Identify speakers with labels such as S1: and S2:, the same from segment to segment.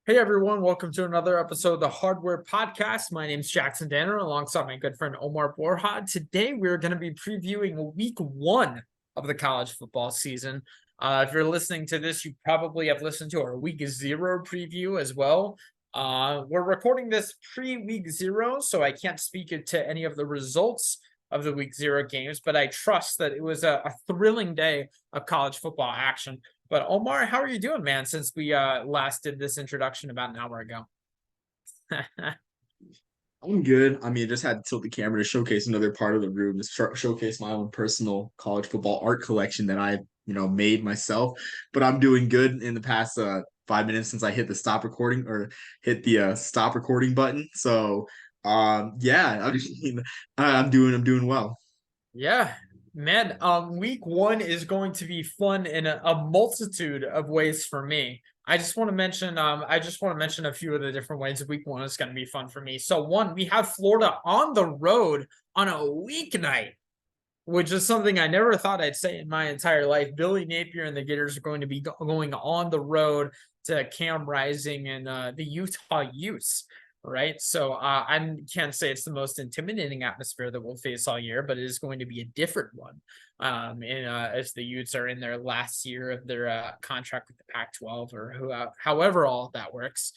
S1: Hey everyone, welcome to another episode of the Hardware Podcast. My name is Jackson Danner alongside my good friend Omar Borja. Today we're going to be previewing week one of the college football season. If you're listening to this, you probably have listened to our week zero preview as well. We're recording this pre-week zero, so I can't speak to any of the results of the week zero games, but I trust that it was a thrilling day of college football action. But Omar, how are you doing, man, since we last did this introduction about an hour ago?
S2: I'm good. I mean, I just had to tilt the camera to showcase another part of the room, to showcase my own personal college football art collection that I made myself. But I'm doing good in the past 5 minutes since I hit the stop recording or hit the stop recording button. So, yeah, I'm doing well.
S1: Yeah, man. Week one is going to be fun in a multitude of ways for me. I just want to mention a few of the different ways week one is going to be fun for me. So one, we have Florida on the road on a weeknight, which is something I never thought I'd say in my entire life. Billy Napier and the Gators are going to be going on the road to Cam Rising and the Utah Utes, right? So I can't say it's the most intimidating atmosphere that we'll face all year, but it is going to be a different one. As the Utes are in their last year of their contract with the Pac-12 or however all of that works.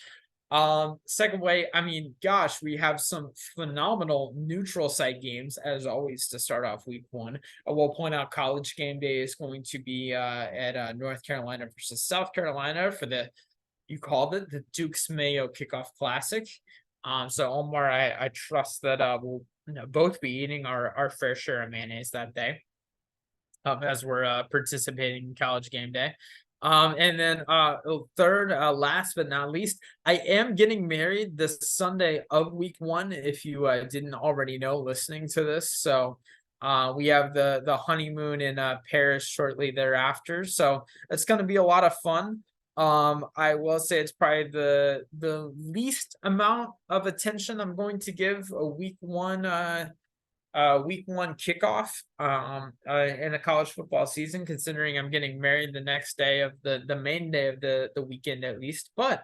S1: Second way, I mean, gosh, we have some phenomenal neutral site games as always to start off week one. I will point out college game day is going to be at North Carolina versus South Carolina for you called it the Duke's Mayo Kickoff Classic. So Omar, I trust that we'll both be eating our fair share of mayonnaise that day as we're participating in college game day. And then third, last but not least, I am getting married this Sunday of week one, if you didn't already know listening to this. So we have the honeymoon in Paris shortly thereafter. So it's going to be a lot of fun. I will say it's probably the least amount of attention I'm going to give a week one kickoff in a college football season, considering I'm getting married the next day of the main day of the weekend at least. But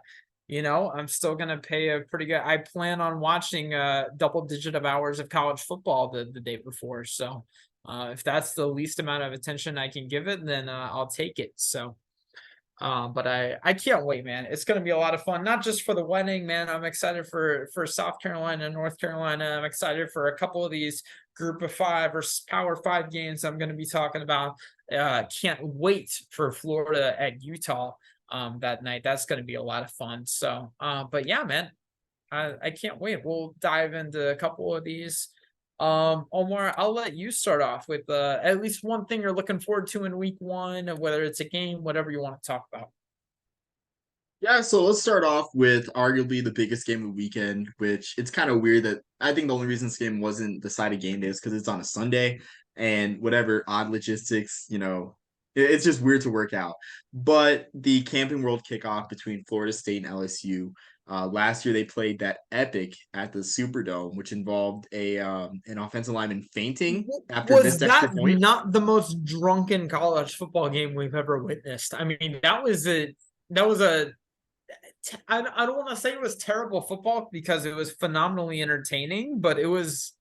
S1: I'm still gonna pay a pretty good. I plan on watching double digit of hours of college football the day before. So if that's the least amount of attention I can give it, then I'll take it. So but I can't wait, man. It's gonna be a lot of fun, not just for the wedding, man. I'm excited for South Carolina, North Carolina. I'm excited for a couple of these group of five or power five games I'm gonna be talking about. Can't wait for Florida at Utah that night. That's gonna be a lot of fun. So but yeah, man, I can't wait. We'll dive into a couple of these. Omar, I'll let you start off with at least one thing you're looking forward to in week one, whether it's a game, whatever you want to talk about.
S2: Yeah, so let's start off with arguably the biggest game of the weekend, which it's kind of weird that I think the only reason this game wasn't decided game day is because it's on a Sunday and whatever odd logistics, it's just weird to work out. But the Camping World kickoff between Florida State and LSU, last year they played that epic at the Superdome, which involved a an offensive lineman fainting after a
S1: Was
S2: missed extra
S1: that
S2: point.
S1: not the most drunken college football game we've ever witnessed? I mean, that was a I don't want to say it was terrible football because it was phenomenally entertaining, but it was,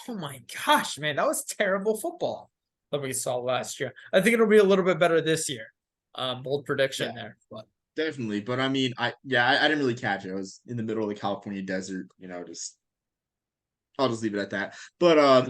S1: oh my gosh, man, that was terrible football that we saw last year. I think it'll be a little bit better this year. Bold prediction
S2: Yeah,
S1: there, but
S2: definitely. But I mean, I didn't really catch it. I was in the middle of the California desert, just I'll just leave it at that. But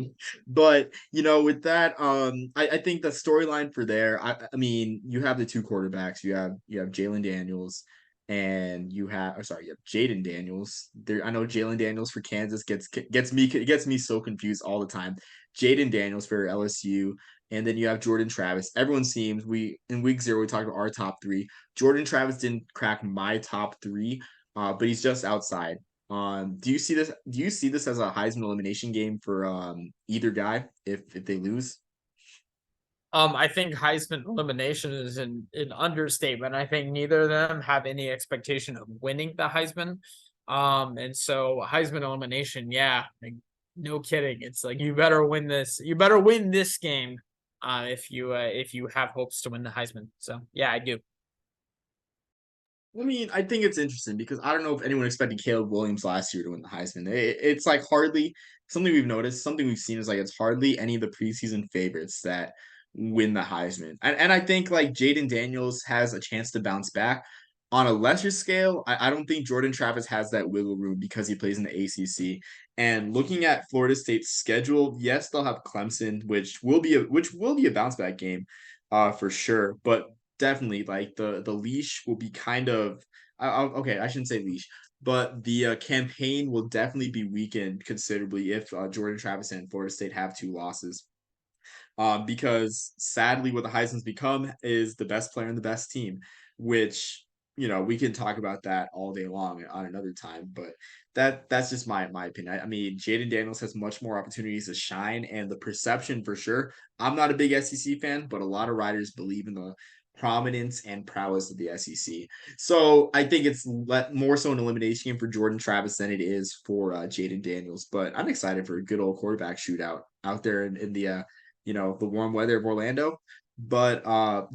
S2: with that, I think the storyline for there, I mean, you have the two quarterbacks. You have Jalen Daniels and you have Jaden Daniels. There, I know Jalen Daniels for Kansas gets me so confused all the time. Jaden Daniels for LSU, and then you have Jordan Travis. Everyone seems we in week zero we talked about our top three. Jordan Travis didn't crack my top three, but he's just outside. Do you see this? Do you see this as a Heisman elimination game for either guy if they lose?
S1: I think Heisman elimination is an understatement. I think neither of them have any expectation of winning the Heisman. And so Heisman elimination, yeah, like, no kidding. It's like you better win this. You better win this game if you have hopes to win the Heisman. So yeah, I do.
S2: I mean, I think it's interesting because I don't know if anyone expected Caleb Williams last year to win the Heisman. It's like hardly something we've noticed, something we've seen is like it's hardly any of the preseason favorites that win the Heisman. And I think like Jaden Daniels has a chance to bounce back. On a lesser scale, I don't think Jordan Travis has that wiggle room because he plays in the ACC. And looking at Florida State's schedule, yes, they'll have Clemson, which will be a bounce back game, for sure. But definitely like the leash will be kind of okay, I shouldn't say leash, but the campaign will definitely be weakened considerably if Jordan Travis and Florida State have two losses. Because sadly, what the Heisman's become is the best player and the best team, which we can talk about that all day long on another time. But that's just my opinion. I mean, Jaden Daniels has much more opportunities to shine, and the perception for sure. I'm not a big SEC fan, but a lot of writers believe in the prominence and prowess of the SEC. So I think it's more so an elimination game for Jordan Travis than it is for Jaden Daniels. But I'm excited for a good old quarterback shootout out there in the warm weather of Orlando. But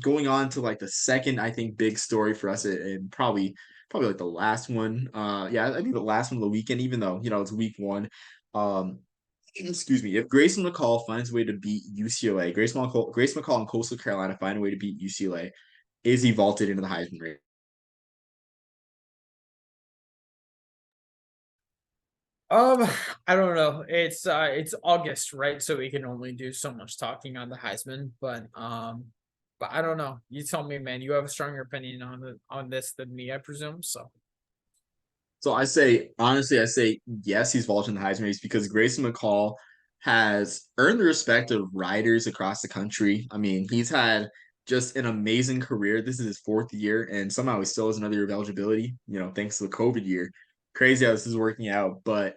S2: going on to like the second, I think, big story for us, and probably like the last one. Yeah, I think the last one of the weekend, even though it's week one. Um, excuse me. If Grayson McCall finds a way to beat UCLA, Grace McCall and Coastal Carolina find a way to beat UCLA, is he vaulted into the Heisman race?
S1: Um, I don't know. It's August, right? So we can only do so much talking on the Heisman, but I don't know. You tell me, man. You have a stronger opinion on this than me, I presume. So
S2: So I say, honestly, I say yes, he's vaulting the Heisman race because Grayson McCall has earned the respect of riders across the country. I mean, he's had just an amazing career. This is his fourth year, and somehow he still has another year of eligibility, thanks to the COVID year. Crazy how this is working out. But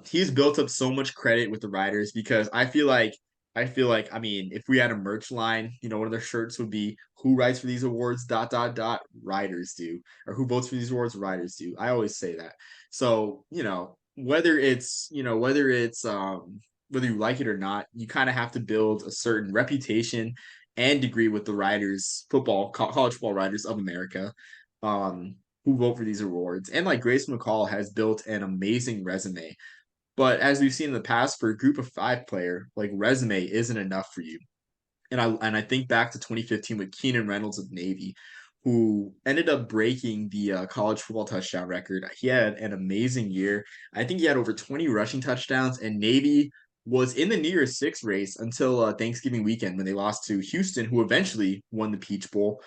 S2: he's built up so much credit with the riders because I feel like, I mean, if we had a merch line, one of their shirts would be who writes for these awards, dot, dot, dot, riders do, or who votes for these awards, riders do. I always say that. So, whether you like it or not, you kind of have to build a certain reputation and degree with the writers, college football writers of America, who vote for these awards. And like Grace McCall has built an amazing resume. But as we've seen in the past, for a group of five player, like resume isn't enough for you. And I think back to 2015 with Keenan Reynolds of Navy, who ended up breaking the college football touchdown record. He had an amazing year. I think he had over 20 rushing touchdowns, and Navy was in the New Year's Six race until Thanksgiving weekend when they lost to Houston, who eventually won the Peach Bowl.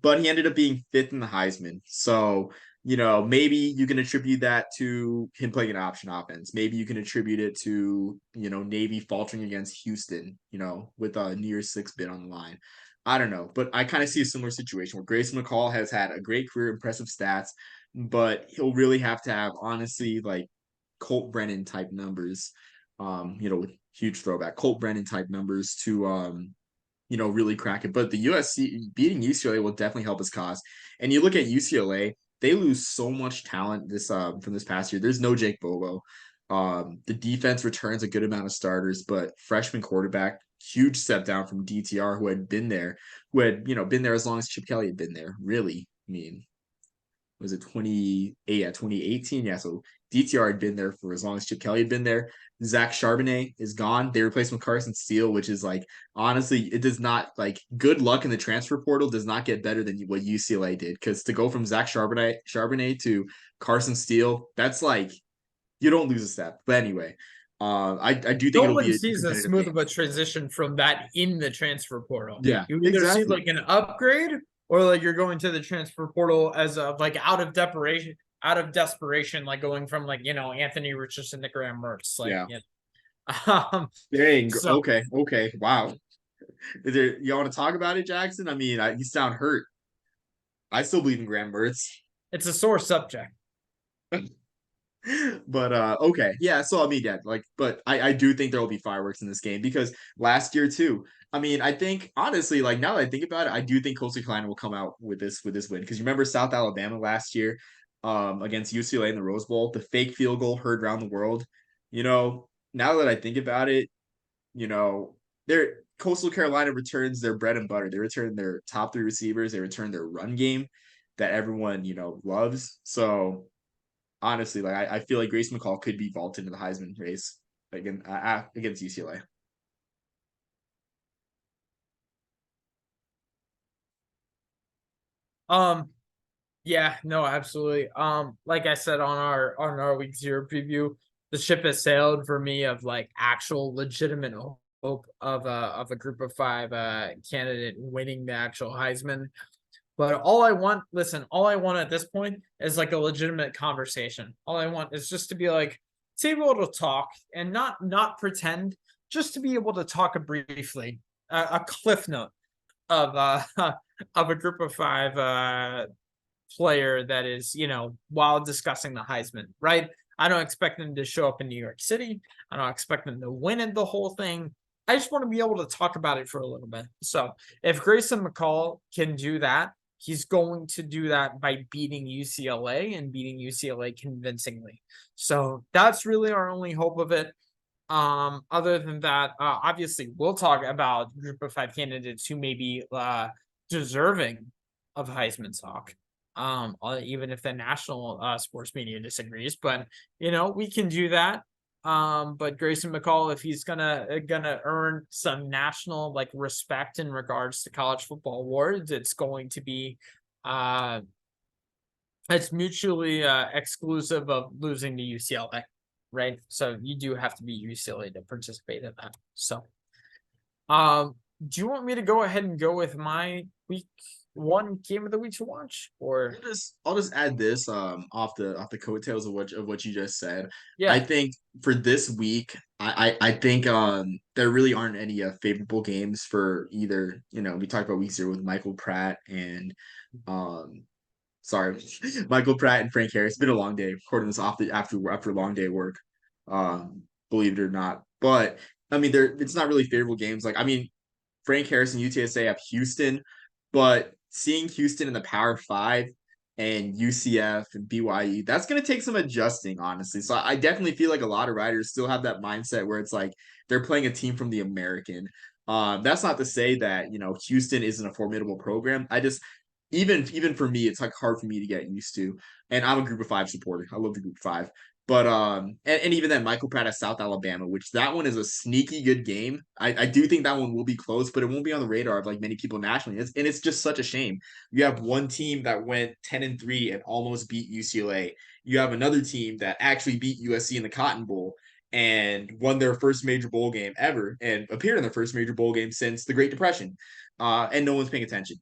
S2: But he ended up being fifth in the Heisman. So maybe you can attribute that to him playing an option offense. Maybe you can attribute it to, Navy faltering against Houston, with a New Year's Six bid on the line. I don't know, but I kind of see a similar situation where Grayson McCall has had a great career, impressive stats, but he'll really have to have, honestly, like Colt Brennan type numbers, with huge throwback, Colt Brennan type numbers to, really crack it. But the USC beating UCLA will definitely help his cause. And you look at UCLA, they lose so much talent from this past year. There's no Jake Bobo. The defense returns a good amount of starters, but freshman quarterback, huge step down from DTR, who had been there, who had been there as long as Chip Kelly had been there. Really, I mean, was it 28? Yeah, 2018. Yeah, so DTR had been there for as long as Chip Kelly had been there. Zach Charbonnet is gone. They replaced him with Carson Steele, which is like honestly, it does not like good luck in the transfer portal does not get better than what UCLA did. Because to go from Zach Charbonnet to Carson Steele, that's like you don't lose a step. But anyway, I do think
S1: no
S2: it'll
S1: one
S2: be a
S1: sees as
S2: competitive
S1: smooth
S2: game.
S1: of a transition from that in the transfer portal.
S2: Yeah,
S1: You either see
S2: exactly.
S1: like an upgrade or like you're going to the transfer portal as a like out of desperation, like going from like Anthony Richardson to Graham Mertz. Like
S2: Yeah. Dang.
S1: so
S2: Okay. Okay. Wow. You want to talk about it, Jackson? I mean, you sound hurt. I still believe in Graham Mertz.
S1: it's a sore subject.
S2: But okay. Yeah, so I mean, yeah, like, but I do think there will be fireworks in this game because last year too. I mean, I think honestly, like now that I think about it, I do think Coastal Carolina will come out with this win. Because you remember South Alabama last year, against UCLA in the Rose Bowl, the fake field goal heard around the world. Now that I think about it, their Coastal Carolina returns their bread and butter. They return their top three receivers. They return their run game. that everyone, loves. So honestly, like I feel like Grayson McCall could be vaulted into the Heisman race against UCLA.
S1: Um, yeah, no, absolutely. Like I said on our week zero preview, the ship has sailed for me of like actual legitimate hope of a group of five candidate winning the actual Heisman. But all I want at this point is like a legitimate conversation. All I want is just to be like, to be able to talk and not pretend, just to be able to talk briefly, a cliff note of of a group of five player that is, while discussing the Heisman, right? I don't expect them to show up in New York City. I don't expect them to win it the whole thing. I just want to be able to talk about it for a little bit. So if Grayson McCall can do that, he's going to do that by beating UCLA and beating UCLA convincingly. So that's really our only hope of it. Other than that, obviously we'll talk about group of five candidates who may be deserving of Heisman talk. Even if the national sports media disagrees, but we can do that. But Grayson McCall, if he's gonna earn some national like respect in regards to college football awards, it's going to be it's mutually exclusive of losing to UCLA, right? So you do have to be UCLA to participate in that. So, do you want me to go ahead and go with my week one game of the week to watch, or
S2: I'll just add this off the coattails of what you just said. I
S1: yeah,
S2: think for this week, I think there really aren't any favorable games for either. We talked about week zero with Michael Pratt and um sorry, Michael Pratt and Frank Harris. It's been a long day recording this after a long day of work. Believe it or not. But I mean, it's not really favorable games. Like I mean, Frank Harris and UTSA have Houston, but seeing Houston in the Power Five and UCF and BYU, that's going to take some adjusting, honestly. So I definitely feel like a lot of writers still have that mindset where it's like they're playing a team from the American. That's not to say that Houston isn't a formidable program. I just even for me, it's like hard for me to get used to. And I'm a Group of Five supporter. I love the Group of Five. But and even then, Michael Pratt at South Alabama, which that one is a sneaky good game. I do think that one will be close, but it won't be on the radar of like many people nationally. It's just such a shame. You have one team that went 10-3 and almost beat UCLA. You have another team that actually beat USC in the Cotton Bowl and won their first major bowl game ever and appeared in their first major bowl game since the Great Depression. And no one's paying attention.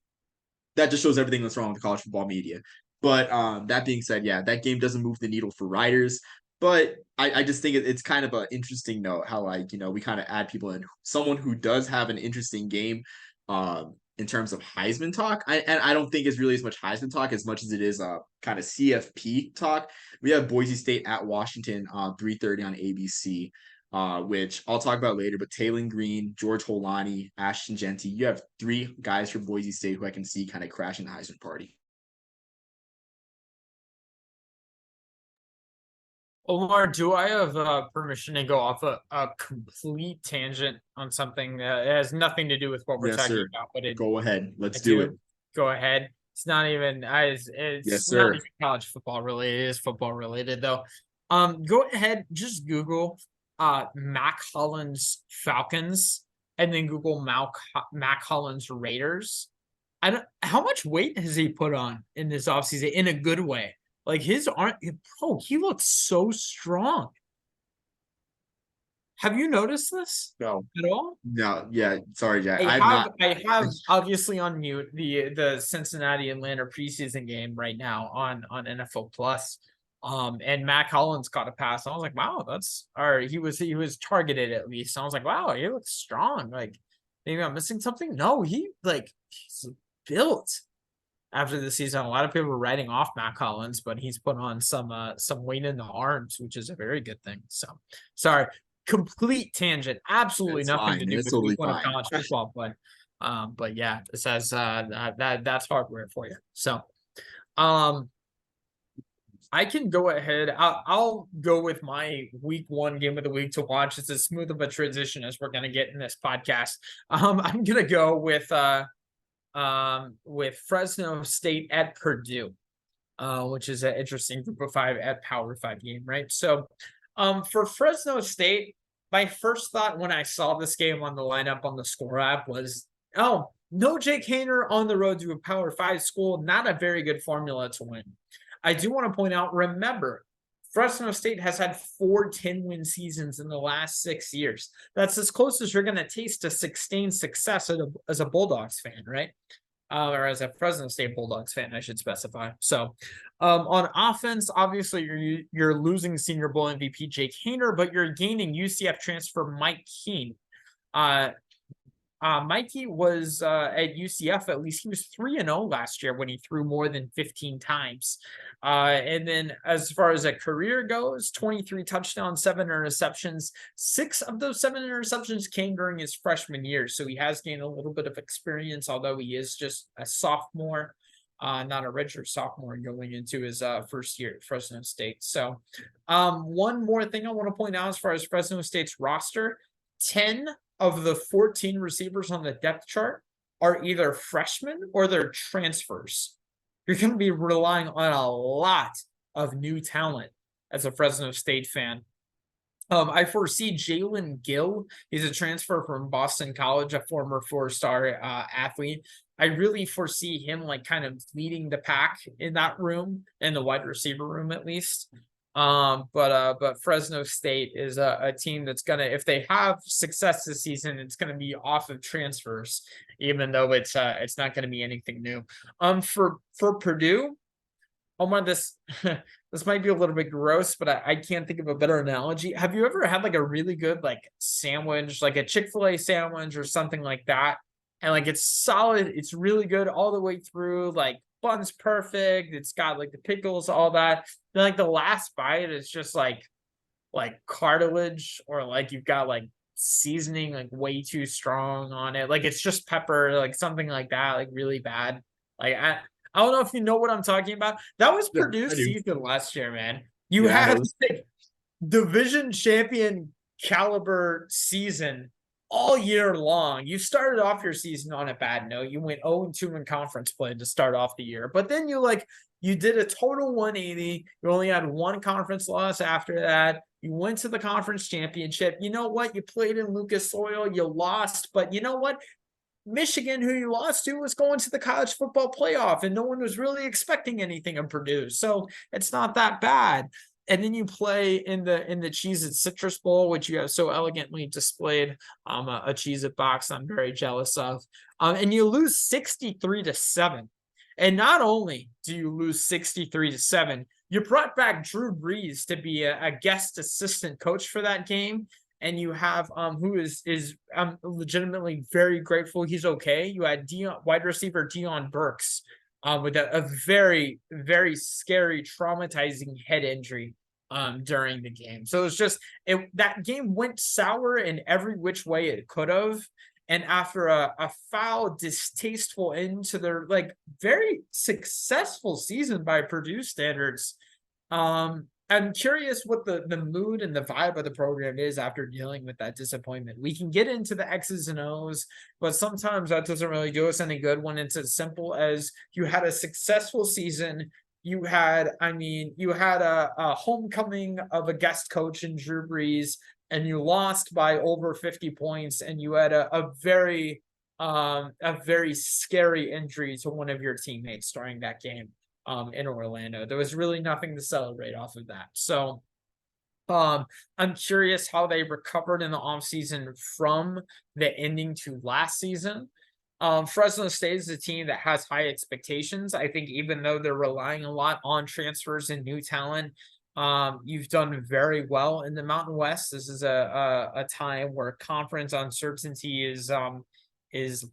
S2: That just shows everything that's wrong with the college football media. But that being said, yeah, that game doesn't move the needle for writers. But I just think it's kind of an interesting note how like we kind of add people in. Someone who does have an interesting game in terms of Heisman talk. And I don't think it's really as much Heisman talk as much as it is kind of CFP talk. We have Boise State at Washington 3:30 on ABC. Which I'll talk about later. But Taylon Green, George Holani, Ashton Genty, you have three guys from Boise State who I can see kind of crashing the Heisman party.
S1: Omar, do I have permission to go off a complete tangent on something that has nothing to do with what we're
S2: Yes,
S1: talking
S2: sir.
S1: about? But
S2: Go ahead. Let's
S1: I
S2: do it.
S1: do. Go ahead. It's not even
S2: Yes,
S1: it's not
S2: sir.
S1: even college football related. It is football related though. Go ahead, just Google Mac Hollins Falcons and then Google Mac Hollins Raiders. I don't how much weight has he put on in this offseason in a good way? Like his arm, bro, he looks so strong. Have you noticed this
S2: No.
S1: at all?
S2: No. Yeah. Sorry, Jack. I'm not.
S1: I have obviously on mute the Cincinnati Atlanta preseason game right now on NFL Plus. And Mac Hollins caught a pass. I was like, wow, that's or he was targeted at least. I was like, wow, he looks strong. Like maybe I'm missing something. No, he's built after the season. A lot of people were writing off Mac Hollins, but he's put on some weight in the arms, which is a very good thing. So sorry, complete tangent, absolutely
S2: It's
S1: nothing to
S2: fine.
S1: do
S2: It's
S1: with week
S2: totally
S1: one of
S2: fine.
S1: college football, but yeah, it says that's hardware for you. So um I can go ahead. I'll go with my week one game of the week to watch. It's as smooth of a transition as we're gonna get in this podcast. I'm gonna go with with Fresno State at Purdue, which is an interesting group of five at Power Five game, right? So, for Fresno State, my first thought when I saw this game on the lineup on the score app was, oh, no Jake Haener on the road to a Power Five school, not a very good formula to win. I do want to point out, remember, Fresno State has had 4 10-win seasons in the last 6 years. That's as close as you're going to taste to sustained success as a Bulldogs fan, right? Or as a Fresno State Bulldogs fan, I should specify. So, on offense, obviously you're losing Senior Bowl MVP Jake Haener, but you're gaining UCF transfer Mike Keene. Mikey was at UCF, at least he was 3-0 last year when he threw more than 15 times. And then as far as a career goes, 23 touchdowns, 7 interceptions. 6 of those 7 interceptions came during his freshman year. So he has gained a little bit of experience, although he is just a sophomore, not a redshirt sophomore going into his first year at Fresno State. So one more thing I want to point out as far as Fresno State's roster, 10 of the 14 receivers on the depth chart are either freshmen or they're transfers. You're going to be relying on a lot of new talent as a Fresno State fan. I foresee Jalen Gill. He's a transfer from Boston College, a former 4-star athlete. I really foresee him like kind of leading the pack in that room, in the wide receiver room at least. But Fresno State is a team that's gonna, if they have success this season, it's gonna be off of transfers, even though it's not gonna be anything new. For Purdue, oh my, this this might be a little bit gross, but I can't think of a better analogy. Have you ever had like a really good like sandwich, like a Chick-fil-A sandwich or something like that? And like it's solid, it's really good all the way through, like bun's perfect, it's got like the pickles, all that. Then like the last bite is just like cartilage, or like you've got like seasoning like way too strong on it. Like it's just pepper, like something like that, like really bad. Like I don't know if you know what I'm talking about. That was
S2: Yeah,
S1: Purdue's
S2: I do.
S1: season last year, man. You
S2: Yeah, I
S1: had
S2: know.
S1: like division champion caliber season all year long. You started off your season on a bad note. You went 0-2 in conference play to start off the year, but then you did a total 180. You only had one conference loss after that. You went to the conference championship. You know what? You played in Lucas Oil. You lost, but you know what? Michigan, who you lost to, was going to the college football playoff, and no one was really expecting anything of Purdue. So it's not that bad. And then you play in the Cheez-It Citrus Bowl, which you have so elegantly displayed, a Cheez-It box I'm very jealous of. And you lose 63-7. And not only do you lose 63-7, you brought back Drew Brees to be a guest assistant coach for that game. And you have who is legitimately very grateful he's okay. You had wide receiver Dion Burks with a very, very scary, traumatizing head injury during the game. So it's just that game went sour in every which way it could have. And after a foul, distasteful end to their like very successful season by Purdue standards, I'm curious what the mood and the vibe of the program is after dealing with that disappointment. We can get into the X's and O's, but sometimes that doesn't really do us any good when it's as simple as you had a successful season. You had a homecoming of a guest coach in Drew Brees, and you lost by over 50 points, and you had a very scary injury to one of your teammates during that game. In Orlando. There was really nothing to celebrate off of that. So I'm curious how they recovered in the offseason from the ending to last season. Fresno State is a team that has high expectations. I think even though they're relying a lot on transfers and new talent, you've done very well in the Mountain West. This is a time where conference uncertainty is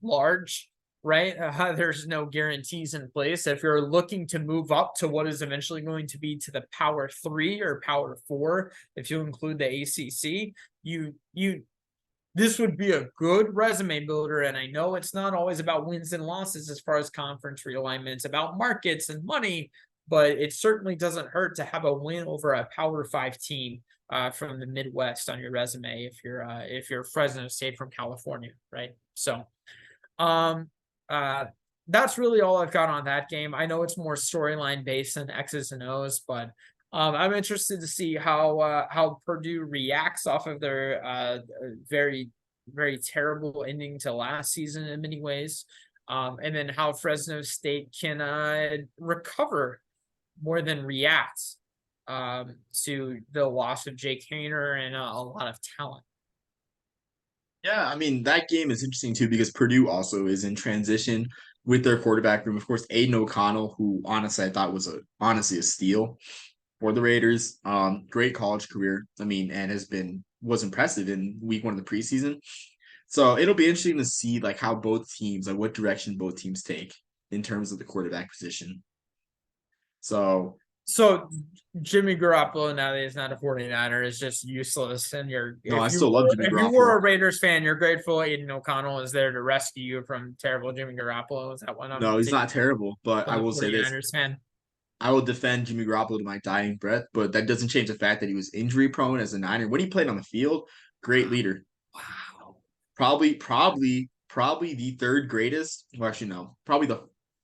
S1: large, right? There's no guarantees in place. If you're looking to move up to what is eventually going to be to the Power 3 or Power 4, if you include the ACC, this would be a good resume builder. And I know it's not always about wins and losses as far as conference realignment. It's about markets and money, but it certainly doesn't hurt to have a win over a Power 5 team from the Midwest on your resume if you're Fresno State from California, right? So that's really all I've got on that game. I know it's more storyline based than X's and O's, but I'm interested to see how Purdue reacts off of their very very terrible ending to last season in many ways, and then how Fresno State can recover more than react to the loss of Jake Hayner and a lot of talent.
S2: Yeah, I mean that game is interesting too because Purdue also is in transition with their quarterback room. Of course, Aiden O'Connell, who honestly I thought was honestly a steal for the Raiders. Great college career. I mean, and was impressive in week one of the preseason. So it'll be interesting to see like how both teams, like what direction both teams take in terms of the quarterback position. So
S1: So Jimmy Garoppolo now that he's not a 49er is just useless. And you're
S2: no, I still love Jimmy
S1: if you
S2: Garoppolo.
S1: were a Raiders fan, you're grateful Aiden O'Connell is there to rescue you from terrible Jimmy Garoppolo. Is that what I'm
S2: No, he's
S1: taking
S2: not terrible, but
S1: from
S2: I
S1: the
S2: will say this.
S1: 49ers fan?
S2: I will defend Jimmy Garoppolo to my dying breath, but that doesn't change the fact that he was injury prone as a Niner. When he played on the field, great leader.
S1: Wow.
S2: Probably the third greatest. Well, actually, no, probably the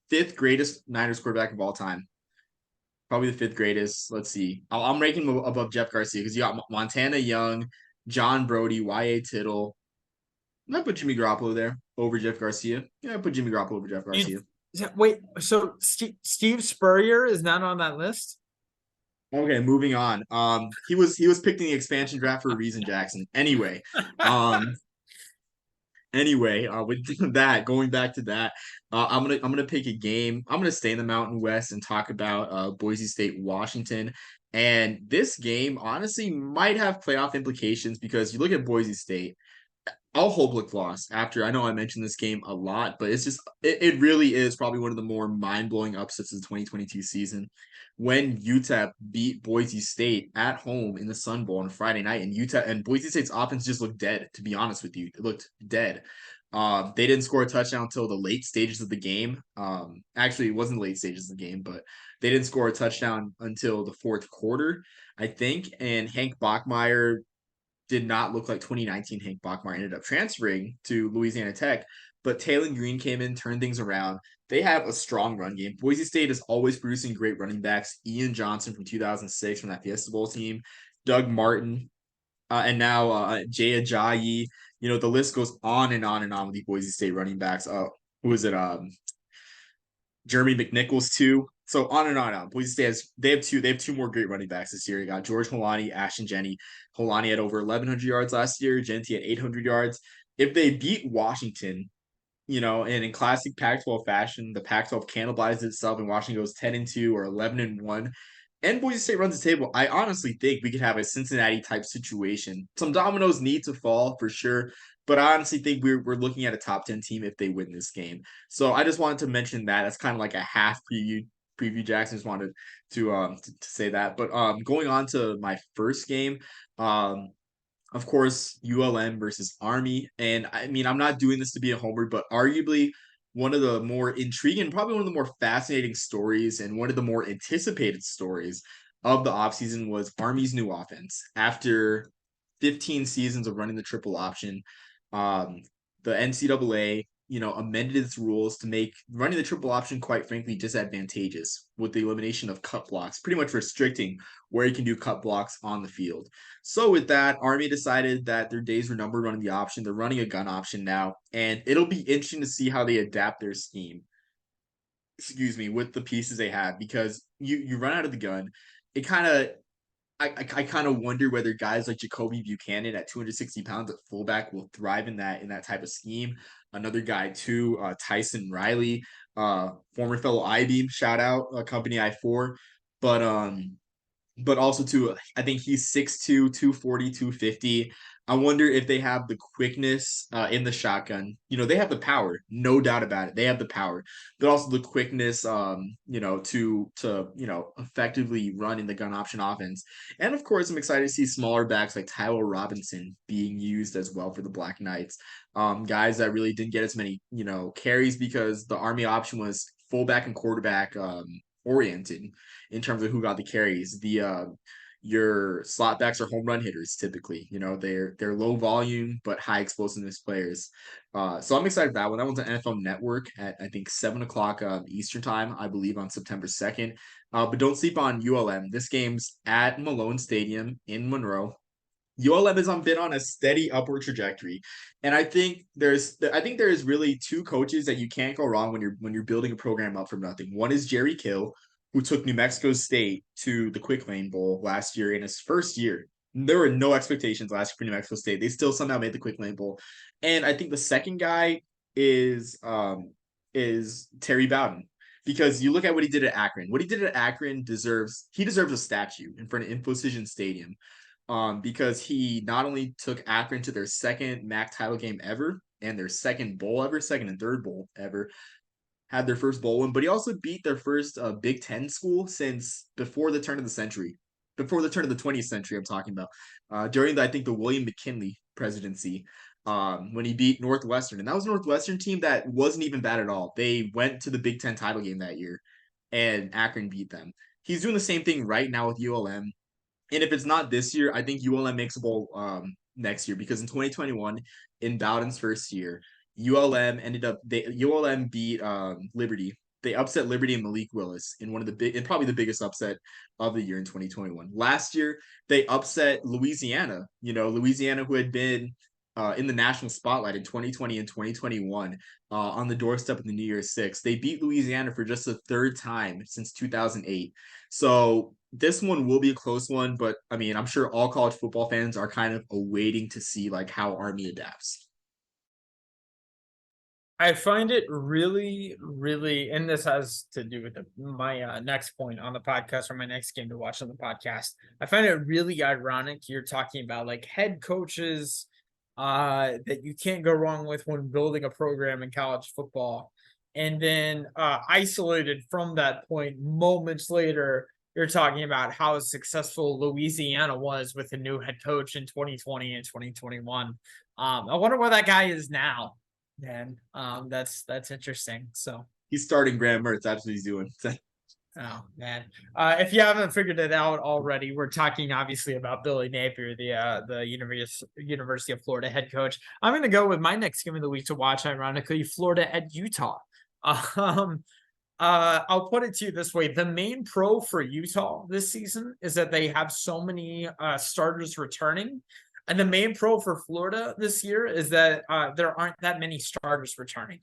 S2: fifth greatest Niners quarterback of all time. Probably the fifth greatest. Let's see. I'm ranking him above Jeff Garcia because you got Montana Young, John Brody, Y.A. Tittle. I put Jimmy Garoppolo there over Jeff Garcia. Yeah, I put Jimmy Garoppolo over Jeff
S1: You,
S2: Garcia.
S1: wait, so Steve Spurrier is not on that list?
S2: Okay, moving on. He was picked in the expansion draft for a reason, Jackson. Um, with that, going back to that, I'm gonna pick a game. I'm gonna stay in the Mountain West and talk about Boise State, Washington. And this game honestly might have playoff implications because you look at Boise State. All Hoblick lost after I know I mentioned this game a lot, but it really is probably one of the more mind-blowing upsets of the 2022 season when UTEP beat Boise State at home in the Sun Bowl on Friday night, and UTEP and Boise State's offense just looked dead, to be honest with you. It looked dead. They didn't score a touchdown until the late stages of the game. Actually, it wasn't the late stages of the game, but they didn't score a touchdown until the fourth quarter, I think. And Hank Bachmeier did not look like 2019 Hank Bachmeier ended up transferring to Louisiana Tech, but Taylor Green came in, turned things around. They have a strong run game. Boise State is always producing great running backs. Ian Johnson from 2006 from that Fiesta Bowl team, Doug Martin, and now Jay Ajayi. You know, the list goes on and on and on with the Boise State running backs. Who is it? Jeremy McNichols too. So on and on and on. Boise State they have two more great running backs this year. You got George Holani, Ashton Jenny. Holani had over 1,100 yards last year. Genty had 800 yards. If they beat Washington, and in classic Pac-12 fashion, the Pac-12 cannibalizes itself, and Washington goes 10-2 or 11-1. And Boise State runs the table. I honestly think we could have a Cincinnati type situation. Some dominoes need to fall for sure, but I honestly think we're looking at a top 10 team if they win this game. So I just wanted to mention that. That's kind of like a half preview. Jackson just wanted to say that. But going on to my first game, of course, ULM versus Army. And I mean, I'm not doing this to be a homer, but arguably one of the more intriguing, probably one of the more fascinating stories and one of the more anticipated stories of the offseason was Army's new offense. After 15 seasons of running the triple option, um, the NCAA, amended its rules to make running the triple option, quite frankly, disadvantageous with the elimination of cut blocks, pretty much restricting where you can do cut blocks on the field. So with that, Army decided that their days were numbered running the option. They're running a gun option now, and it'll be interesting to see how they adapt their scheme. Excuse me, with the pieces they have, because you run out of the gun. It kind of I kind of wonder whether guys like Jacoby Buchanan at 260 pounds at fullback will thrive in that type of scheme. Another guy too, Tyson Riley, former fellow I beam, shout out, company I4, but also too, I think he's 6'2", 240, 250. I wonder if they have the quickness in the shotgun. They have the power, no doubt about it. They have the power, but also the quickness, to effectively run in the gun option offense. And of course, I'm excited to see smaller backs like Tyler Robinson being used as well for the Black Knights. Guys that really didn't get as many, carries because the Army option was fullback and quarterback oriented in terms of who got the carries. your slot backs are home run hitters typically. You know, they're low volume but high explosiveness players. So I'm excited for that one. That one's on NFL Network at I think 7 o'clock Eastern time, I believe, on September 2nd. But don't sleep on ULM. This game's at Malone Stadium in Monroe. ULM has been on a steady upward trajectory, and I think there's really two coaches that you can't go wrong when you're building a program up from nothing. One is Jerry Kill, who took New Mexico State to the Quick Lane Bowl last year in his first year. There were no expectations last year for New Mexico State. They still somehow made the Quick Lane Bowl, and I think the second guy is Terry Bowden. Because you look at what he did at Akron. What he did at Akron deserves a statue in front of Infocision Stadium, because he not only took Akron to their second MAC title game ever and their second bowl ever, second and third bowl ever, had their first bowl win, but he also beat their first Big Ten school since before the turn of the century, before the turn of the 20th century. I'm talking about during I think the William McKinley presidency, when he beat Northwestern, and that was a Northwestern team that wasn't even bad at all. They went to the Big Ten title game that year, and Akron beat them. He's doing the same thing right now with ULM. And if it's not this year, I think ULM makes a bowl next year, because in 2021, in Bowden's first year, ULM beat Liberty. They upset Liberty and Malik Willis in one of the big and probably the biggest upset of the year in 2021. Last year, they upset Louisiana. You know, Louisiana, who had been in the national spotlight in 2020 and 2021, on the doorstep of the New Year's Six. They beat Louisiana for just the third time since 2008. So this one will be a close one, but I mean, I'm sure all college football fans are kind of awaiting to see like how Army adapts.
S1: I find it really, really, and this has to do with my next point on the podcast, or my next game to watch on the podcast. I find it really ironic you're talking about like head coaches that you can't go wrong with when building a program in college football. And then isolated from that point, moments later, you're talking about how successful Louisiana was with a new head coach in 2020 and 2021. I wonder where that guy is now. Man, that's interesting. So
S2: He's starting Graham Mertz. That's what he's doing.
S1: oh man. If you haven't figured it out already, we're talking obviously about Billy Napier, the University of Florida head coach. I'm gonna go with my next game of the week to watch, ironically, Florida at Utah. I'll put it to you this way. The main pro for Utah this season is that they have so many starters returning. And the main pro for Florida this year is that there aren't that many starters returning.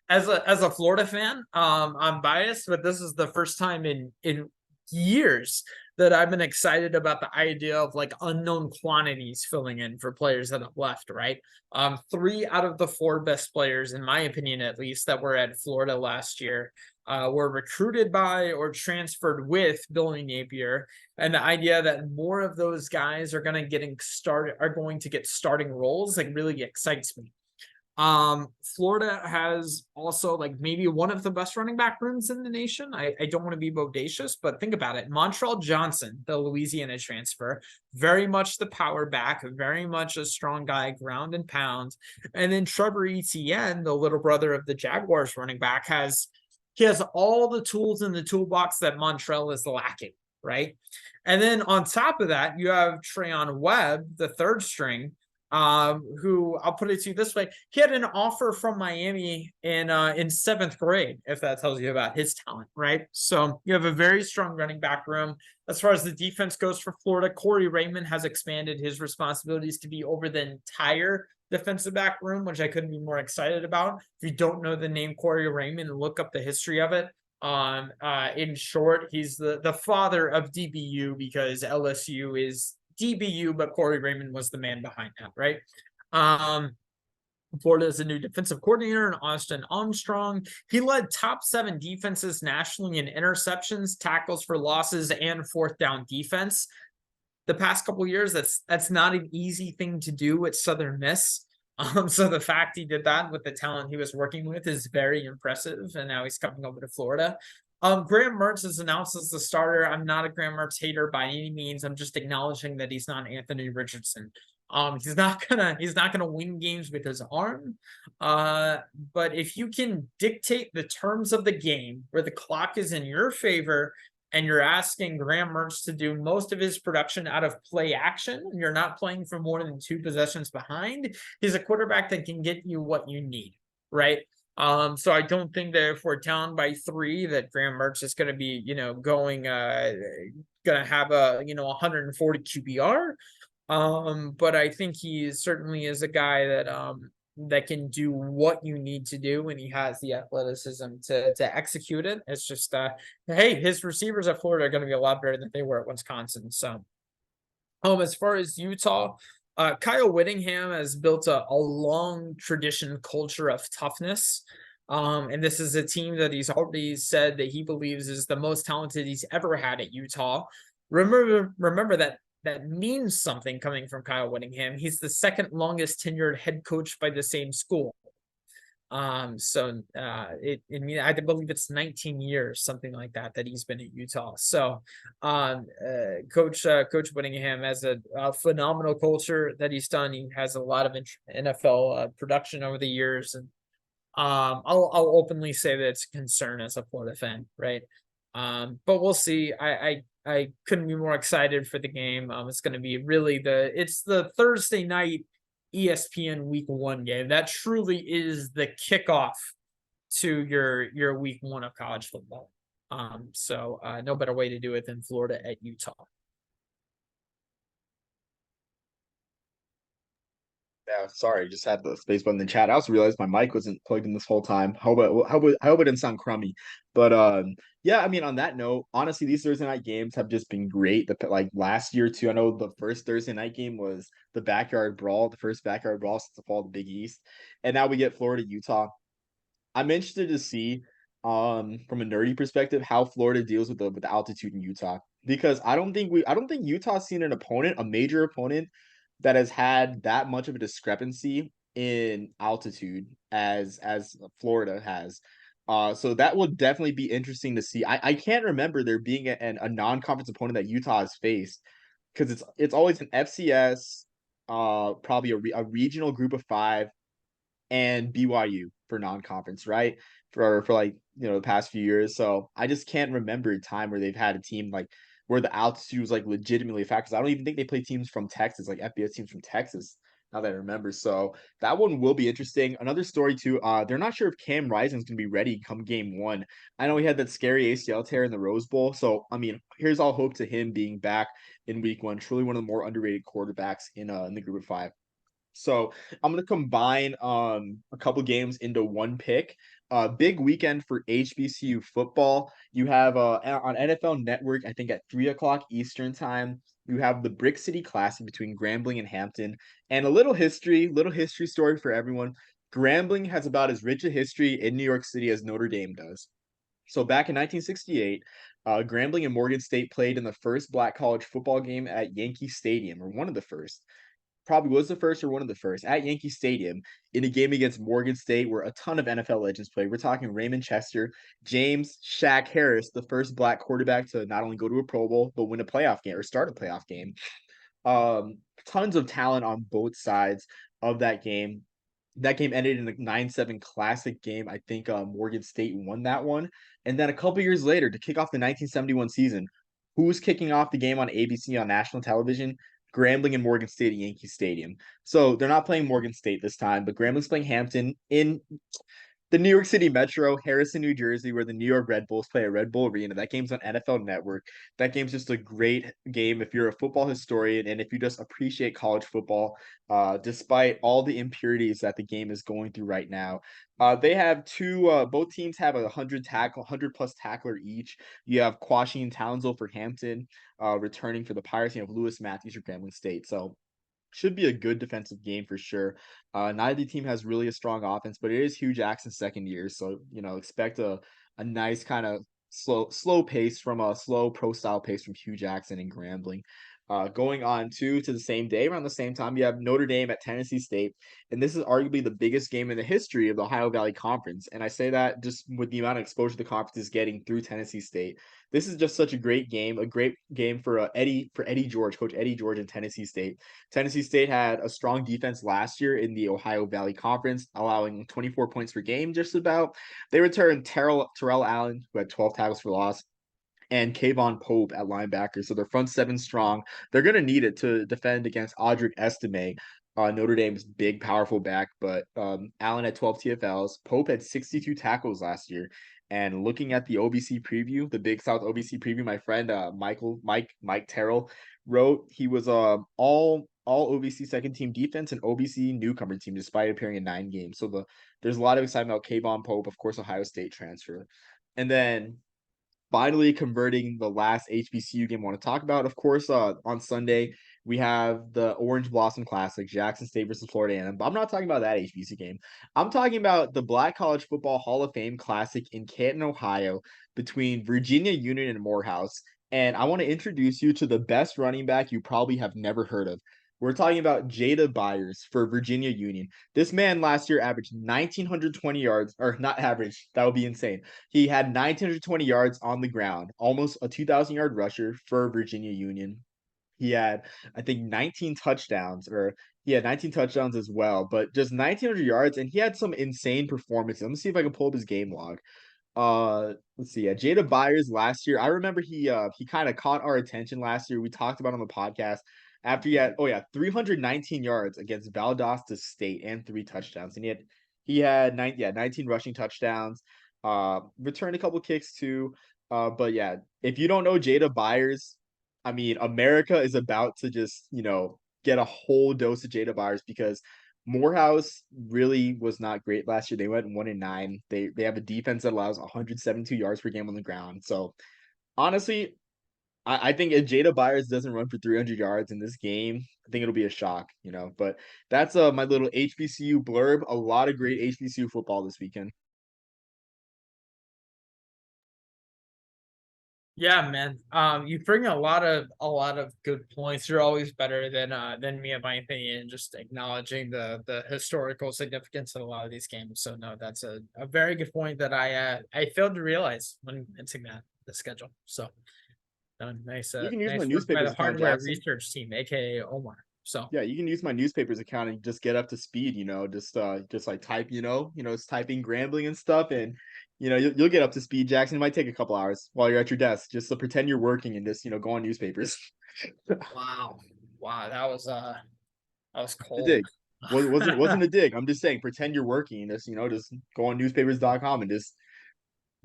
S1: As a Florida fan, I'm biased, but this is the first time in years that I've been excited about the idea of like unknown quantities filling in for players that have left, right? 3 out of the 4 best players, in my opinion, at least, that were at Florida last year, were recruited by or transferred with Billy Napier. And the idea that more of those guys are going to get starting roles, like, really excites me. Florida has also like maybe one of the best running back rooms in the nation. I don't want to be bodacious, but think about it. Montrell Johnson, the Louisiana transfer, very much the power back, very much a strong guy, ground and pound. And then Trevor Etienne, the little brother of the Jaguars running back, he has all the tools in the toolbox that Montrell is lacking, right? And then on top of that, you have Treyon Webb, the third string, who, I'll put it to you this way, he had an offer from Miami in 7th grade, if that tells you about his talent, right? So you have a very strong running back room. As far as the defense goes for Florida, Corey Raymond has expanded his responsibilities to be over the entire defensive back room, which I couldn't be more excited about. If you don't know the name Corey Raymond, look up the history of it. In short, he's the father of DBU, because LSU is DBU, but Corey Raymond was the man behind that, right? Florida is a new defensive coordinator in Austin Armstrong. He led top 7 defenses nationally in interceptions, tackles for losses, and 4th down defense. The past couple of years, that's not an easy thing to do at Southern Miss. So the fact he did that with the talent he was working with is very impressive. And now he's coming over to Florida. Graham Mertz is announced as the starter. I'm not a Graham Mertz hater by any means. I'm just acknowledging that he's not Anthony Richardson. He's not gonna win games with his arm. But if you can dictate the terms of the game where the clock is in your favor and you're asking Graham Mertz to do most of his production out of play action, and you're not playing for more than 2 possessions behind, he's a quarterback that can get you what you need, right? So I don't think that if we're down by 3, that Graham Mertz is going to be, going to have a, 140 QBR. But I think he certainly is a guy that can do what you need to do, and he has the athleticism to execute it. It's just hey, his receivers at Florida are going to be a lot better than they were at Wisconsin. So as far as Utah, Kyle Whittingham has built a long tradition culture of toughness. And this is a team that he's already said that he believes is the most talented he's ever had at Utah. Remember that means something coming from Kyle Whittingham. He's the second longest tenured head coach by the same school. I believe it's 19 years, something like that, that he's been at Utah. So, Coach Whittingham has a phenomenal culture that he's done. He has a lot of NFL production over the years, and I'll openly say that it's a concern as a Florida fan, right? But we'll see. I couldn't be more excited for the game. It's going to be really it's the Thursday night ESPN Week 1 game. That truly is the kickoff to your Week 1 of college football. So no better way to do it than Florida at Utah.
S2: Yeah, sorry, just had the space button in the chat. I also realized my mic wasn't plugged in this whole time. I hope it didn't sound crummy. But yeah, I mean, on that note, honestly, these Thursday night games have just been great. Like last year too, I know the first Thursday night game was the backyard brawl, the first backyard brawl since the fall of the Big East, and now we get Florida Utah. I'm interested to see, from a nerdy perspective, how Florida deals with the altitude in Utah, because I don't think Utah's seen an opponent, a major opponent, that has had that much of a discrepancy in altitude as Florida has. So that will definitely be interesting to see. I can't remember there being a non-conference opponent that Utah has faced, because it's always an FCS, probably a regional group of 5, and BYU for non-conference, right? For like, the past few years. So I just can't remember a time where they've had a team like where the altitude was like legitimately a factor. 'Cause I don't even think they play teams from Texas, like FBS teams from Texas. Now that I remember, so that one will be interesting. Another story too. They're not sure if Cam Rising's gonna be ready come game 1. I know he had that scary ACL tear in the Rose Bowl, so I mean, here's all hope to him being back in week 1. Truly one of the more underrated quarterbacks in the group of 5. So I'm gonna combine a couple games into one pick. Big weekend for HBCU football. You have on NFL Network, I think at 3 o'clock Eastern time. You have the Brick City Classic between Grambling and Hampton, and a little history story for everyone. Grambling has about as rich a history in New York City as Notre Dame does. So back in 1968, Grambling and Morgan State played in the first black college football game at Yankee Stadium, or one of the first, probably was the first or one of the first, at Yankee Stadium in a game against Morgan State where a ton of NFL legends played. We're talking Raymond Chester, James Shaq Harris, the first black quarterback to not only go to a Pro Bowl, but win a playoff game or start a playoff game. Tons of talent on both sides of that game. That game ended in a 9-7 classic game. I think Morgan State won that one. And then a couple years later, to kick off the 1971 season, who's kicking off the game on ABC on national television? Grambling and Morgan State at Yankee Stadium. So they're not playing Morgan State this time, but Grambling's playing Hampton in the New York City Metro, Harrison, New Jersey, where the New York Red Bulls play at Red Bull Arena. That game's on NFL Network. That game's just a great game if you're a football historian and if you just appreciate college football, despite all the impurities that the game is going through right now. They have both teams have 100 plus tackler each. You have Quasheen Townsville for Hampton, returning for the Pirates. You have Lewis Matthews for Grambling State. So should be a good defensive game for sure. Neither team has really a strong offense, but it is Hugh Jackson's second year, so expect a nice kind of slow pace from a slow pro style pace from Hugh Jackson and Grambling. Going on to the same day, around the same time, you have Notre Dame at Tennessee State, and this is arguably the biggest game in the history of the Ohio Valley Conference. And I say that just with the amount of exposure the conference is getting through Tennessee State. This is just such a great game for Eddie George, Coach Eddie George in Tennessee State. Tennessee State had a strong defense last year in the Ohio Valley Conference, allowing 24 points per game, just about. They returned Terrell Allen, who had 12 tackles for loss, and Kayvon Pope at linebacker. So their front seven strong. They're gonna need it to defend against Audric Estime, Notre Dame's big, powerful back. But Allen had 12 TFLs. Pope had 62 tackles last year. And looking at the OBC preview, the Big South OBC preview, my friend Mike Terrell wrote he was all OBC second team defense and OBC newcomer team despite appearing in 9 games. So there's a lot of excitement about Kayvon Pope, of course, Ohio State transfer. And then finally converting the last HBCU game I want to talk about. Of course, on Sunday, we have the Orange Blossom Classic, Jackson State versus Florida A&M. But I'm not talking about that HBCU game. I'm talking about the Black College Football Hall of Fame Classic in Canton, Ohio, between Virginia Union and Morehouse. And I want to introduce you to the best running back you probably have never heard of. We're talking about Jada Byers for Virginia Union. This man last year averaged 1,920 yards, or not average, that would be insane. He had 1,920 yards on the ground, almost a 2,000-yard rusher for Virginia Union. He had, I think, 19 touchdowns, or he had 19 touchdowns as well, but just 1,900 yards, and he had some insane performances. Let me see if I can pull up his game log. Let's see. Yeah, Jada Byers last year. I remember he kind of caught our attention last year. We talked about on the podcast after he had 319 yards against Valdosta State and 3 touchdowns. And he had 19 rushing touchdowns. Returned a couple kicks too. But yeah, if you don't know Jada Byers, I mean, America is about to just, get a whole dose of Jada Byers because Morehouse really was not great last year. They went 1-9. They have a defense that allows 172 yards per game on the ground. So honestly, I think if Jada Byers doesn't run for 300 yards in this game, I think it'll be a shock, But that's my little HBCU blurb. A lot of great HBCU football this weekend.
S1: Yeah, man. You bring a lot of good points. You're always better than me, in my opinion. Just acknowledging the historical significance of a lot of these games. So no, that's a very good point that I failed to realize when missing the schedule. So nice
S2: You can use my
S1: nice work by
S2: newspapers
S1: the
S2: account,
S1: hardware
S2: Jackson.
S1: research team, aka Omar. So
S2: Yeah, you can use my newspapers account and just get up to speed, just like type, it's typing Grambling and stuff and you'll get up to speed, Jackson. It might take a couple hours while you're at your desk just to pretend you're working and just, go on newspapers.
S1: wow. Wow, that was
S2: A
S1: cold.
S2: dig. Wasn't a dig. I'm just saying pretend you're working and just go on newspapers.com and just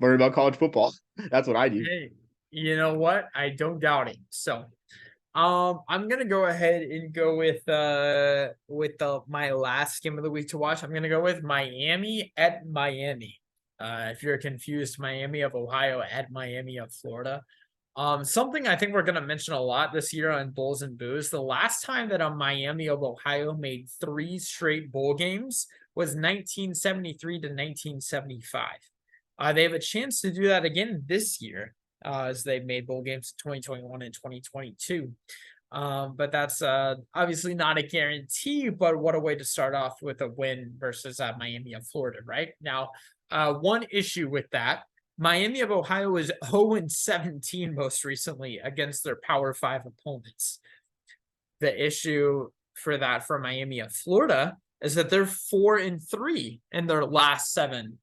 S2: learn about college football. That's what I do.
S1: Hey, you know what? I don't doubt it. So I'm gonna go ahead and go with the my last game of the week to watch. I'm gonna go with Miami at Miami. If you're confused, Miami of Ohio at Miami of Florida. Something I think we're gonna mention a lot this year on Bulls and Booze. The last time that a Miami of Ohio made 3 straight bowl games was 1973 to 1975. They have a chance to do that again this year, as they've made bowl games in 2021 and 2022. But that's obviously not a guarantee, but what a way to start off with a win versus Miami of Florida, right? Now, one issue with that, Miami of Ohio is 0-17 most recently against their Power 5 opponents. The issue for that for Miami of Florida is that they're 4-3 in their last 7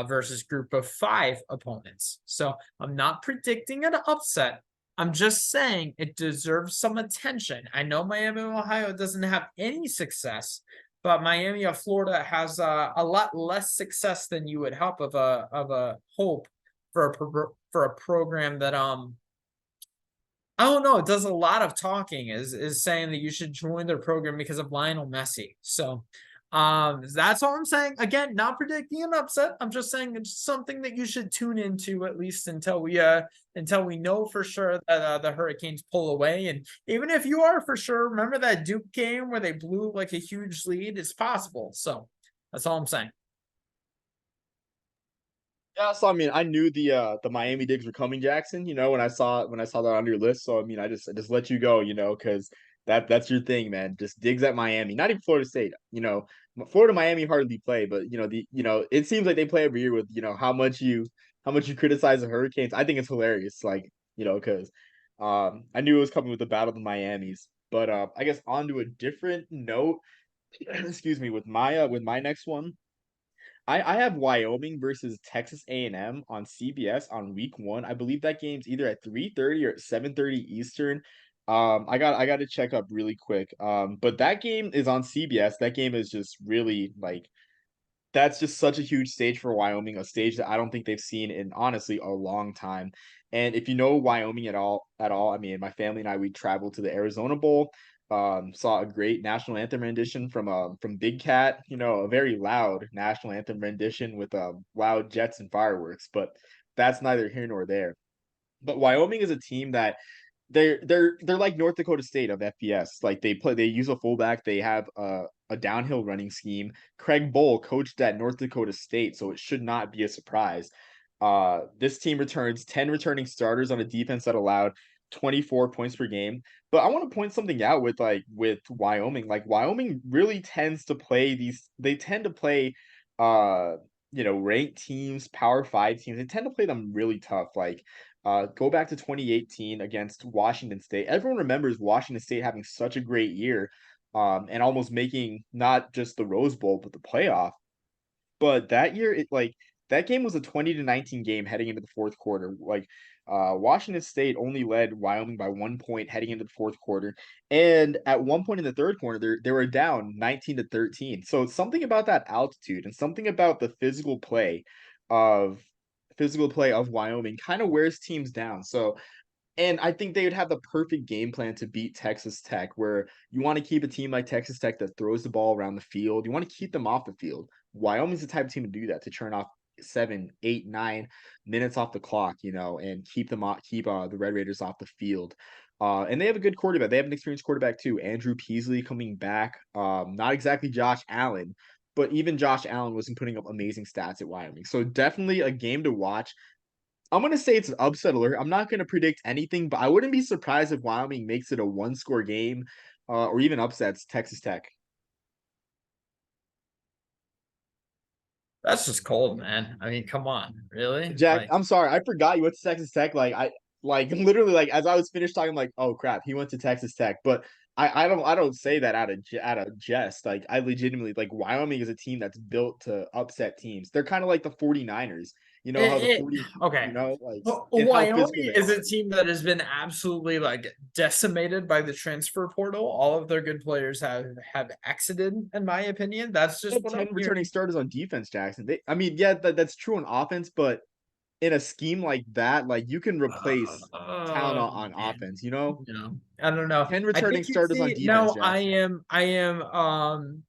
S1: versus group of 5 opponents. So I'm not predicting an upset. I'm just saying it deserves some attention. I know Miami of Ohio doesn't have any success, but Miami of Florida has a lot less success than you would hope of a hope for a program that I don't know. It does a lot of talking. Is saying that you should join their program because of Lionel Messi. So, that's all I'm saying. Again, not predicting an upset. I'm just saying it's something that you should tune into at least until we know for sure that the Hurricanes pull away. And even if you are for sure, remember that Duke game where they blew like a huge lead. It's possible. So that's all I'm saying.
S2: Yeah, so I mean, I knew the Miami digs were coming, Jackson. When I saw that on your list. So I mean, I just let you go, because that's your thing, man. Just digs at Miami, not even Florida State. Florida Miami hardly play, but it seems like they play every year with how much you criticize the Hurricanes. I think it's hilarious, like because I knew it was coming with the battle of the Miamis. But I guess on to a different note. Excuse me, with my next one. I have Wyoming versus Texas A&M on CBS on week 1. I believe that game's either at 3:30 or at 7:30 Eastern. I got to check up really quick. But that game is on CBS. That game is just really like that's just such a huge stage for Wyoming, a stage that I don't think they've seen in honestly a long time. And if you know Wyoming at all, I mean, my family and I we traveled to the Arizona Bowl, saw a great national anthem rendition from Big Cat, a very loud national anthem rendition with loud jets and fireworks, but that's neither here nor there. But Wyoming is a team that they're like North Dakota State of FBS. Like they use a fullback. They have a downhill running scheme. Craig Bowl coached at North Dakota State, so it should not be a surprise. This team returns 10 returning starters on a defense that allowed 24 points per game. But I want to point something out with Wyoming. Like Wyoming really tends to play these. They tend to play ranked teams, Power 5 teams. They tend to play them really tough. Like go back to 2018 against Washington State. Everyone remembers Washington State having such a great year, and almost making not just the Rose Bowl but the playoff. But that year, that game was a 20-19 game heading into the fourth quarter. Like Washington State only led Wyoming by 1 point heading into the fourth quarter, and at one point in the third quarter, they were down 19-13. So something about that altitude and something about the of physical play of Wyoming kind of wears teams down. So and I think they would have the perfect game plan to beat Texas Tech, where you want to keep a team like Texas Tech that throws the ball around the field. You want to keep them off the field. Wyoming's the type of team to do that, to turn off 7, 8, 9 minutes off the clock, and keep the Red Raiders off the field. And they have a good quarterback. They have an experienced quarterback too. Andrew Peasley coming back. Not exactly Josh Allen, but even Josh Allen wasn't putting up amazing stats at Wyoming. So definitely a game to watch. I'm gonna say it's an upset alert. I'm not gonna predict anything, but I wouldn't be surprised if Wyoming makes it a one-score game, or even upsets Texas Tech.
S1: That's just cold, man. I mean, come on, really?
S2: Jack,
S1: Like,
S2: I'm sorry, I forgot you went to Texas Tech. Literally like as I was finished talking, I'm like, oh crap, he went to Texas Tech. But I don't say that out of jest. Like I legitimately like Wyoming is a team that's built to upset teams. They're kind of like the 49ers. You know how the
S1: it
S2: 40,
S1: okay.
S2: like and how physical
S1: Wyoming
S2: they
S1: is a
S2: are.
S1: team that has been absolutely like decimated by the transfer portal. All of their good players have exited, in my opinion. That's
S2: They
S1: just
S2: have
S1: what
S2: 10
S1: I'm
S2: returning
S1: hearing.
S2: starters on defense, Jackson. I mean, yeah, that's true on offense, but in a scheme like that, like you can replace talent on
S1: Man.
S2: offense, you know?
S1: No, I don't know.
S2: 10
S1: I
S2: returning
S1: think you
S2: starters on
S1: see,
S2: defense,
S1: no,
S2: Jackson.
S1: I am,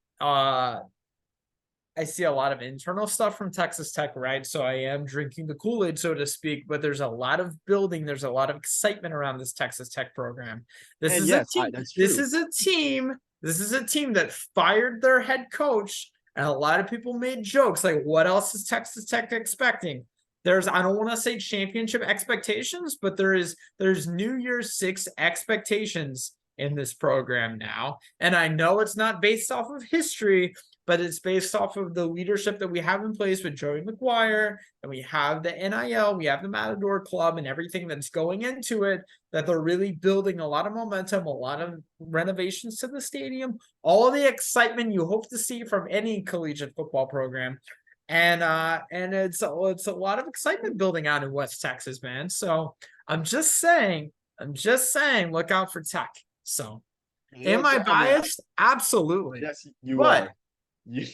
S1: I see a lot of internal stuff from Texas Tech, right? So I am drinking the Kool-Aid, so to speak, but there's a lot of building, there's a lot of excitement around this Texas Tech program. This
S2: And
S1: is a
S2: yes,
S1: team,
S2: that's
S1: this
S2: true.
S1: is a team, this is a team that fired their head coach, and a lot of people made jokes like, what else is Texas Tech expecting? There's, I don't want to say championship expectations, but there's New Year's Six expectations in this program now. And I know it's not based off of history, but it's based off of the leadership that we have in place with Joey McGuire, and we have the NIL, we have the Matador Club, and everything that's going into it. That they're really building a lot of momentum, a lot of renovations to the stadium, all of the excitement you hope to see from any collegiate football program. And it's a lot of excitement building out in West Texas, man. So I'm just saying, look out for Tech. So am I
S2: I mean,
S1: biased? Absolutely.
S2: yes, you
S1: But
S2: are. You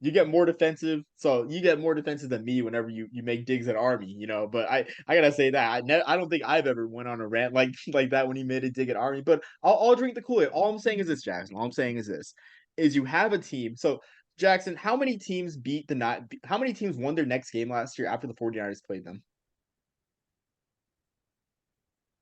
S2: you get more defensive, so you get more defensive than me whenever you make digs at Army, But I gotta say that I don't think I've ever went on a rant like like that when he made a dig at Army. But I'll drink the Kool Aid. All I'm saying is this, Jackson. All I'm saying is this: is you have a team. So Jackson, how many teams beat the not? How many teams won their next game last year after the 49ers played them?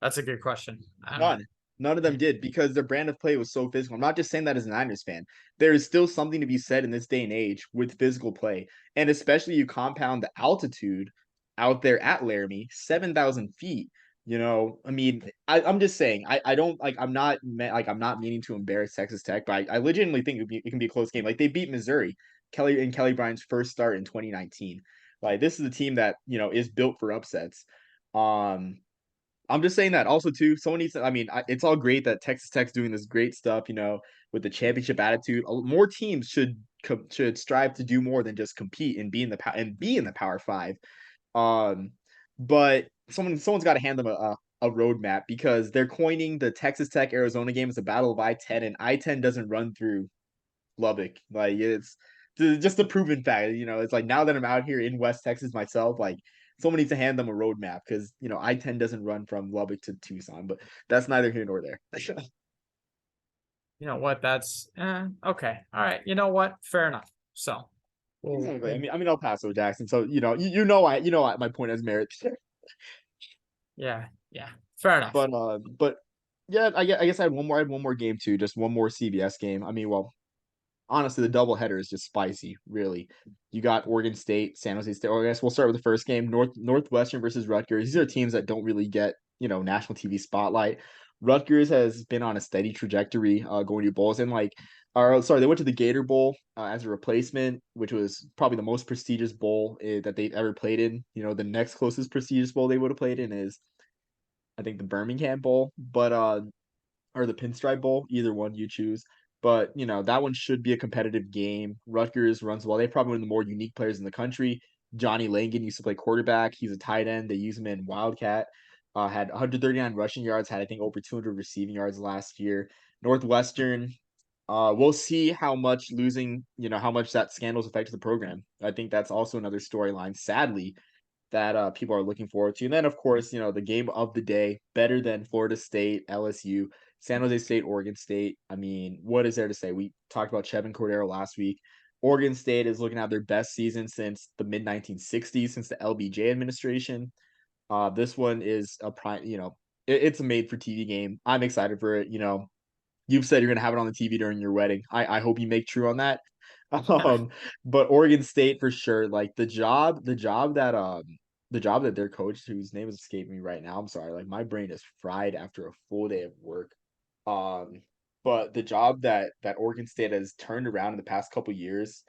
S1: that's a good question. I don't
S2: None. None of them did because their brand of play was so physical. I'm not just saying that as a Niners fan. There is still something to be said in this day and age with physical play. And especially you compound the altitude out there at Laramie, 7,000 feet. I mean, I'm just saying, I don't like, I'm not meaning to embarrass Texas Tech, but I legitimately think it can be a close game. Like they beat Missouri, Kelly Bryant's first start in 2019. Like this is a team that, is built for upsets. Um, I'm just saying that also too. Someone needs to. I mean, it's all great that Texas Tech's doing this great stuff, with the championship attitude. More teams should should strive to do more than just compete and be in the Power Five. Um, but someone's got to hand them a roadmap because they're coining the Texas Tech Arizona game as a battle of I-10, and I-10 doesn't run through Lubbock. Like it's just a proven fact. It's like now that I'm out here in West Texas myself, like someone needs to hand them a roadmap because I-10 doesn't run from Lubbock to Tucson, but that's neither here nor there.
S1: You know what? That's okay. All right. You know what? Fair enough. So,
S2: Exactly. I
S1: we'll
S2: mean, I'm in El Paso, Jackson. So my point has merit.
S1: yeah, yeah. Fair enough.
S2: But yeah, I guess I had one more game too, just one more CBS game. I mean, well, honestly, the doubleheader is just spicy, really. You got Oregon State, San Jose State. Or I guess we'll start with the first game, Northwestern versus Rutgers. These are teams that don't really get, national TV spotlight. Rutgers has been on a steady trajectory going to bowls and they went to the Gator Bowl as a replacement, which was probably the most prestigious bowl that they've ever played in. The next closest prestigious bowl they would have played in is I think the Birmingham Bowl, but or the Pinstripe Bowl, either one you choose. But that one should be a competitive game. Rutgers runs well. They probably one of the more unique players in the country. Johnny Langan used to play quarterback. He's a tight end. They use him in Wildcat. Had 139 rushing yards. Had I think over 200 receiving yards last year. Northwestern. We'll see how much losing. How much that scandals affected the program. I think that's also another storyline. Sadly, that people are looking forward to. And then, of course, the game of the day, better than Florida State, LSU, San Jose State, Oregon State. I mean, what is there to say? We talked about Chevin Cordero last week. Oregon State is looking at their best season since the mid 1960s, since the LBJ administration. This one is a prime, it's a made for TV game. I'm excited for it. You've said you're going to have it on the TV during your wedding. I hope you make true on that. Um, but Oregon State for sure, like the job that their coach, whose name is escaping me right now. I'm sorry, like my brain is fried after a full day of work. Um, but the job that Oregon State has turned around in the past couple years.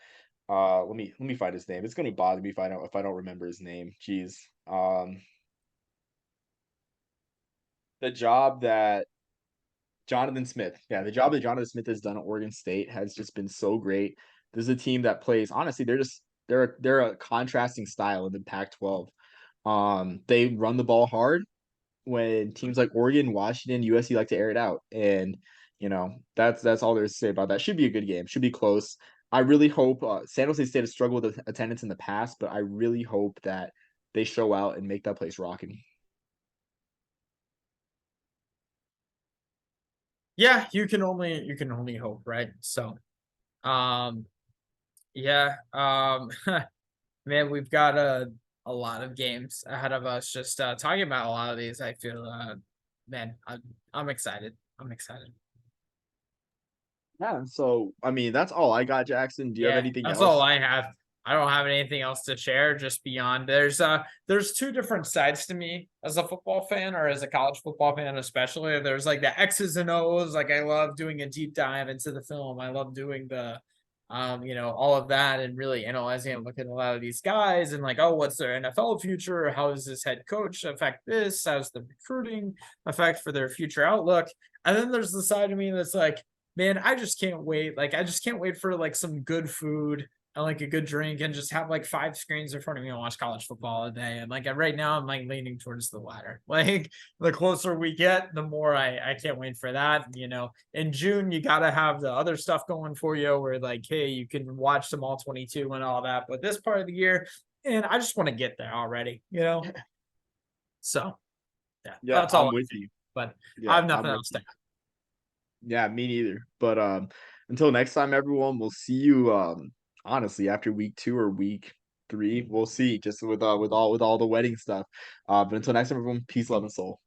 S2: Let me find his name. It's gonna bother me if I don't remember his name. Jeez. The job that Jonathan Smith. Yeah, the job that Jonathan Smith has done at Oregon State has just been so great. This is a team that plays honestly, they're a contrasting style in the Pac-12. They run the ball hard when teams like Oregon, Washington, USC like to air it out. And that's all there's to say about that. Should be a good game. Should be close. I really hope San Jose State has struggled with attendance in the past, but I really hope that they show out and make that place rocking.
S1: Yeah, you can only hope, right? So, um, yeah, man, we've got a lot of games ahead of us. Just talking about a lot of these, I feel, man, I'm excited. I'm excited.
S2: Yeah, so I mean that's all I got, Jackson. Do you have
S1: Yeah,
S2: anything
S1: that's all
S2: else?
S1: I have. I don't have anything else to share just beyond there's two different sides to me as a football fan or as a college football fan especially. There's like the X's and O's, like I love doing a deep dive into the film. I love doing the all of that and really analyzing and looking at a lot of these guys and like, oh, what's their NFL future? How does this head coach affect this? How's the recruiting affect for their future outlook? And then there's the side of me that's like, man, I just can't wait. Like, I just can't wait for like some good food and like a good drink and just have like five screens in front of me and watch college football a day. And like right now, I'm like leaning towards the latter. Like the closer we get, the more I can't wait for that. In June, you got to have the other stuff going for you where like, hey, you can watch some all 22 and all that. But this part of the year, and I just want to get there already. So yeah,
S2: Yeah,
S1: that's all.
S2: I'm with you.
S1: But I
S2: Yeah,
S1: have
S2: I'm
S1: nothing
S2: with
S1: else to
S2: you. Yeah, me neither. But until next time, everyone, we'll see you honestly after week 2 or week 3. We'll see just with all the wedding stuff. But until next time, everyone, peace, love, and soul.